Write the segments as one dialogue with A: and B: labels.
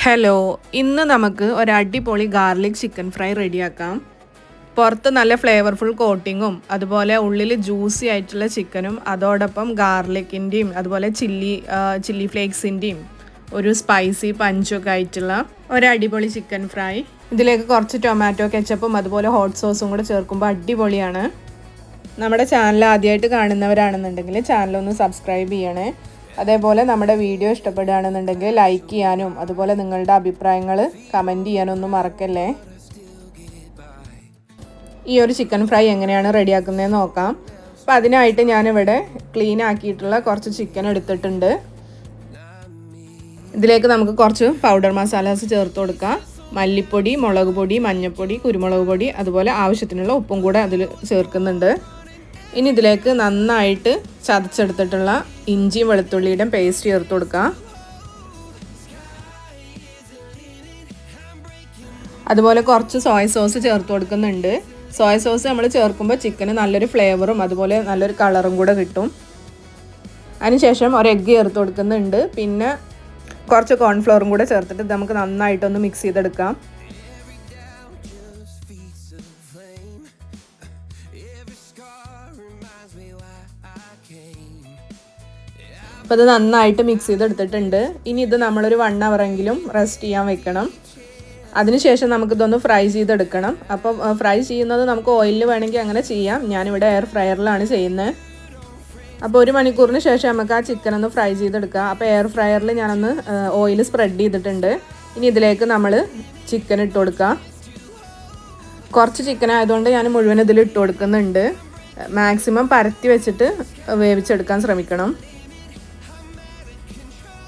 A: Hello, ഇന്ന് നമുക്ക് ഒരു അടിപൊളി ഗാർലിക് ചിക്കൻ ഫ്രൈ റെഡിയാക്കാം. പുറത്ത് നല്ല ഫ്ലേവർഫുൾ കോട്ടിങ്ങും അതുപോലെ ഉള്ളിൽ ജ്യൂസി ആയിട്ടുള്ള ചിക്കനും അതോടൊപ്പം ഗാർലിക്കിൻ്റെയും അതുപോലെ ചില്ലി ഫ്ലേക്സിൻ്റെയും ഒരു സ്പൈസി പഞ്ചൊക്കെ ആയിട്ടുള്ള ഒരു അടിപൊളി ചിക്കൻ ഫ്രൈ. ഇതിലേക്ക് കുറച്ച് ടൊമാറ്റോ കെച്ചപ്പും അതുപോലെ ഹോട്ട് സോസും കൂടെ ചേർക്കുമ്പോൾ അടിപൊളിയാണ്. നമ്മുടെ ചാനൽ ആദ്യമായിട്ട് കാണുന്നവരാണെന്നുണ്ടെങ്കിൽ ചാനലൊന്ന് സബ്സ്ക്രൈബ് ചെയ്യണേ. അതേപോലെ നമ്മുടെ വീഡിയോ ഇഷ്ടപ്പെടുകയാണെന്നുണ്ടെങ്കിൽ ലൈക്ക് ചെയ്യാനും അതുപോലെ നിങ്ങളുടെ അഭിപ്രായങ്ങൾ കമൻറ്റ് ചെയ്യാനൊന്നും മറക്കല്ലേ. ഈ ഒരു ചിക്കൻ ഫ്രൈ എങ്ങനെയാണ് റെഡിയാക്കുന്നതെന്ന് നോക്കാം. അപ്പോൾ അതിനായിട്ട് ഞാനിവിടെ ക്ലീൻ ആക്കിയിട്ടുള്ള കുറച്ച് ചിക്കൻ എടുത്തിട്ടുണ്ട്. ഇതിലേക്ക് നമുക്ക് കുറച്ച് പൗഡർ മസാലാസ് ചേർത്ത് കൊടുക്കാം. മല്ലിപ്പൊടി, മുളക് പൊടി, മഞ്ഞൾപ്പൊടി, കുരുമുളക് പൊടി, അതുപോലെ ആവശ്യത്തിനുള്ള ഉപ്പും കൂടെ അതിൽ ചേർക്കുന്നുണ്ട്. ഇനി ഇതിലേക്ക് നന്നായിട്ട് ചതച്ചെടുത്തിട്ടുള്ള ഇഞ്ചിയും വെളുത്തുള്ളിയുടെയും പേസ്റ്റ് ചേർത്ത് കൊടുക്കാം. അതുപോലെ കുറച്ച് സോയ സോസ് ചേർത്ത് കൊടുക്കുന്നുണ്ട്. സോയ സോസ് നമ്മൾ ചേർക്കുമ്പോൾ ചിക്കന് നല്ലൊരു ഫ്ലേവറും അതുപോലെ നല്ലൊരു കളറും കൂടെ കിട്ടും. അതിനുശേഷം ഒരു എഗ്ഗ് ചേർത്ത് കൊടുക്കുന്നുണ്ട്. പിന്നെ കുറച്ച് കോൺഫ്ലവറും കൂടെ ചേർത്തിട്ട് നമുക്ക് നന്നായിട്ടൊന്ന് മിക്സ് ചെയ്തെടുക്കാം. അപ്പോൾ ഇത് നന്നായിട്ട് മിക്സ് ചെയ്തെടുത്തിട്ടുണ്ട്. ഇനി ഇത് നമ്മളൊരു 1 ഹവറെങ്കിലും റെസ്റ്റ് ചെയ്യാൻ വെക്കണം. അതിനുശേഷം നമുക്കിതൊന്ന് ഫ്രൈ ചെയ്തെടുക്കണം. അപ്പം ഫ്രൈ ചെയ്യുന്നത് നമുക്ക് ഓയിലിൽ വേണമെങ്കിൽ അങ്ങനെ ചെയ്യാം. ഞാനിവിടെ എയർ ഫ്രയറിലാണ് ചെയ്യുന്നത്. അപ്പോൾ 1 മണിക്കൂറിന് ശേഷം നമുക്ക് ആ ചിക്കൻ ഒന്ന് ഫ്രൈ ചെയ്തെടുക്കാം. അപ്പോൾ എയർ ഫ്രയറിൽ ഞാനൊന്ന് ഓയിൽ സ്പ്രെഡ് ചെയ്തിട്ടുണ്ട്. ഇനി ഇതിലേക്ക് നമ്മൾ ചിക്കൻ ഇട്ട് കൊടുക്കാം. കുറച്ച് ചിക്കൻ ആയതുകൊണ്ട് ഞാൻ മുഴുവൻ ഇതിൽ ഇട്ട് കൊടുക്കുന്നുണ്ട്. മാക്സിമം പരത്തി വെച്ചിട്ട് വേവിച്ചെടുക്കാൻ ശ്രമിക്കണം.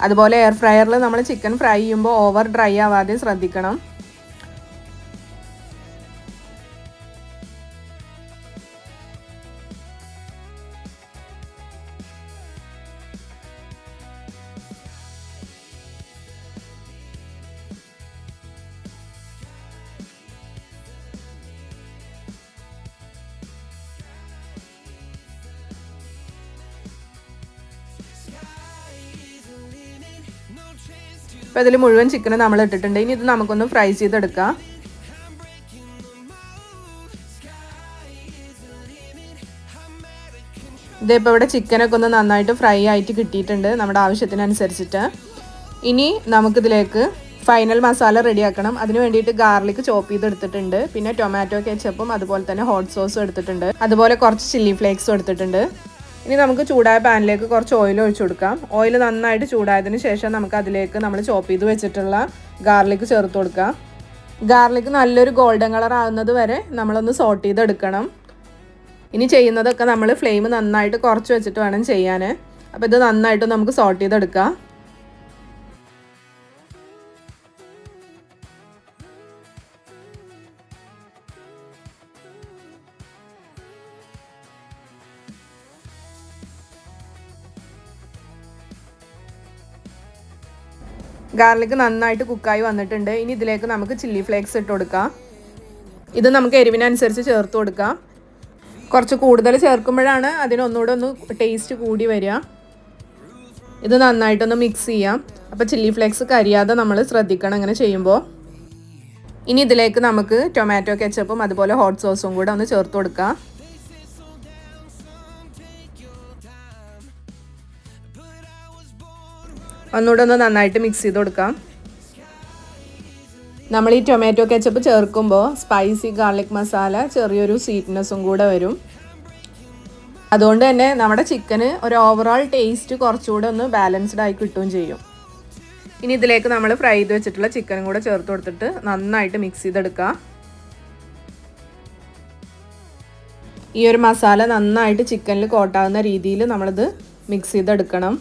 A: അതുപോലെ എയർ ഫ്രയറിൽ നമ്മൾ ചിക്കൻ ഫ്രൈ ചെയ്യുമ്പോൾ ഓവർ ഡ്രൈ ആവാതെ ശ്രദ്ധിക്കണം. അപ്പോൾ ഇതിൽ മുഴുവൻ ചിക്കന് നമ്മൾ ഇട്ടിട്ടുണ്ട്. ഇനി ഇത് നമുക്കൊന്ന് ഫ്രൈ ചെയ്തെടുക്കാം. ഇതിപ്പോൾ ഇവിടെ ചിക്കനൊക്കെ ഒന്ന് നന്നായിട്ട് ഫ്രൈ ആയിട്ട് കിട്ടിയിട്ടുണ്ട് നമ്മുടെ ആവശ്യത്തിനനുസരിച്ചിട്ട്. ഇനി നമുക്കിതിലേക്ക് ഫൈനൽ മസാല റെഡിയാക്കണം. അതിന് വേണ്ടിയിട്ട് ഗാർലിക് ചോപ്പ് ചെയ്തെടുത്തിട്ടുണ്ട്. പിന്നെ ടൊമാറ്റോ കെച്ചപ്പും അതുപോലെ തന്നെ ഹോട്ട് സോസും എടുത്തിട്ടുണ്ട്. അതുപോലെ കുറച്ച് ചില്ലി ഫ്ലേക്സും എടുത്തിട്ടുണ്ട്. ഇനി നമുക്ക് ചൂടായ പാനിലേക്ക് കുറച്ച് ഓയിൽ ഒഴിച്ചു കൊടുക്കാം. ഓയിൽ നന്നായിട്ട് ചൂടായതിന് ശേഷം നമുക്ക് അതിലേക്ക് നമ്മൾ ചോപ്പ് ചെയ്ത് വെച്ചിട്ടുള്ള ഗാർലിക് ചേർത്ത് കൊടുക്കാം. ഗാർലിക് നല്ലൊരു ഗോൾഡൻ കളർ ആകുന്നത് വരെ നമ്മളൊന്ന് സോട്ട് ചെയ്തെടുക്കണം. ഇനി ചെയ്യുന്നതൊക്കെ നമ്മൾ ഫ്ലെയിം നന്നായിട്ട് കുറച്ച് വെച്ചിട്ട് വേണം ചെയ്യാൻ. അപ്പോൾ ഇത് നന്നായിട്ട് നമുക്ക് സോട്ട് ചെയ്തെടുക്കാം. ഗാർലിക് നന്നായിട്ട് കുക്കായി വന്നിട്ടുണ്ട്. ഇനി ഇതിലേക്ക് നമുക്ക് ചില്ലി ഫ്ലേക്സ് ഇട്ട് കൊടുക്കാം. ഇത് നമുക്ക് എരിവിനനുസരിച്ച് ചേർത്ത് കൊടുക്കാം. കുറച്ച് കൂടുതൽ ചേർക്കുമ്പോഴാണ് അതിനൊന്നുകൂടെ ഒന്ന് ടേസ്റ്റ് കൂടി വരിക. ഇത് നന്നായിട്ടൊന്ന് മിക്സ് ചെയ്യാം. അപ്പോൾ ചില്ലി ഫ്ലേക്സ് കരിയാതെ നമ്മൾ ശ്രദ്ധിക്കണം അങ്ങനെ ചെയ്യുമ്പോൾ. ഇനി ഇതിലേക്ക് നമുക്ക് ടൊമാറ്റോ കെച്ചപ്പും അതുപോലെ ഹോട്ട് സോസും കൂടെ ഒന്ന് ചേർത്ത് കൊടുക്കാം. ഒന്നുകൂടെ ഒന്ന് നന്നായിട്ട് മിക്സ് ചെയ്ത് കൊടുക്കാം. നമ്മൾ ഈ ടൊമാറ്റോ കെച്ചപ്പ് ചേർക്കുമ്പോൾ സ്പൈസി ഗാർലിക് മസാല ചെറിയൊരു സ്വീറ്റ്നെസ്സും കൂടെ വരും. അതുകൊണ്ട് തന്നെ നമ്മുടെ ചിക്കന് ഒരു ഓവറോൾ ടേസ്റ്റ് കുറച്ചുകൂടെ ഒന്ന് ബാലൻസ്ഡ് ആയി കിട്ടുകയും ചെയ്യും. ഇനി ഇതിലേക്ക് നമ്മൾ ഫ്രൈ ചെയ്ത് വെച്ചിട്ടുള്ള ചിക്കനും കൂടെ ചേർത്ത് കൊടുത്തിട്ട് നന്നായിട്ട് മിക്സ് ചെയ്തെടുക്കുക. ഈ ഒരു മസാല നന്നായിട്ട് ചിക്കനിൽ കോട്ടാവുന്ന രീതിയിൽ നമ്മളിത് മിക്സ് ചെയ്തെടുക്കണം.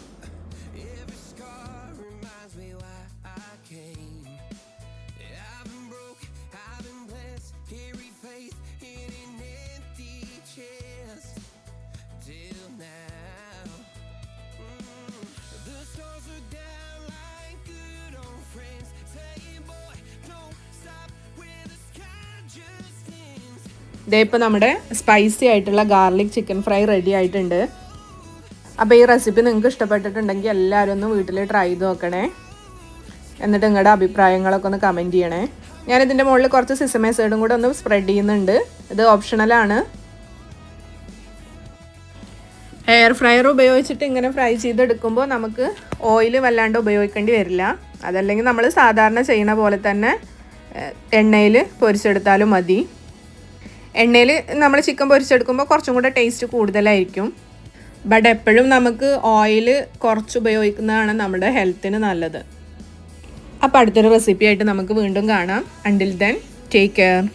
A: ദേ ഇപ്പോൾ നമ്മുടെ സ്പൈസി ആയിട്ടുള്ള ഗാർലിക് ചിക്കൻ ഫ്രൈ റെഡി ആയിട്ടുണ്ട്. അപ്പോൾ ഈ റെസിപ്പി നിങ്ങൾക്ക് ഇഷ്ടപ്പെട്ടിട്ടുണ്ടെങ്കിൽ എല്ലാവരും ഒന്ന് വീട്ടിൽ ട്രൈ ചെയ്ത് നോക്കണേ. എന്നിട്ട് നിങ്ങളുടെ അഭിപ്രായങ്ങളൊക്കെ ഒന്ന് കമൻറ്റ് ചെയ്യണേ. ഞാനിതിൻ്റെ മുകളിൽ കുറച്ച് സിസമേ സൈഡും കൂടെ ഒന്ന് സ്പ്രെഡ് ചെയ്യുന്നുണ്ട്. ഇത് ഓപ്ഷണലാണ്. എയർ ഫ്രയർ ഉപയോഗിച്ചിട്ട് ഇങ്ങനെ ഫ്രൈ ചെയ്തെടുക്കുമ്പോൾ നമുക്ക് ഓയിൽ വല്ലാണ്ട് ഉപയോഗിക്കേണ്ടി വരില്ല. അതല്ലെങ്കിൽ നമ്മൾ സാധാരണ ചെയ്യുന്ന പോലെ തന്നെ എണ്ണയിൽ പൊരിച്ചെടുത്താലും മതി. എണ്ണയിൽ നമ്മൾ ചിക്കൻ പൊരിച്ചെടുക്കുമ്പോൾ കുറച്ചും കൂടെ ടേസ്റ്റ് കൂടുതലായിരിക്കും. ബട്ട് എപ്പോഴും നമുക്ക് ഓയിൽ കുറച്ച് ഉപയോഗിക്കുന്നതാണ് നമ്മുടെ ഹെൽത്തിന് നല്ലത്. അപ്പോൾ അടുത്തൊരു റെസിപ്പി ആയിട്ട് നമുക്ക് വീണ്ടും കാണാം. Until then take care.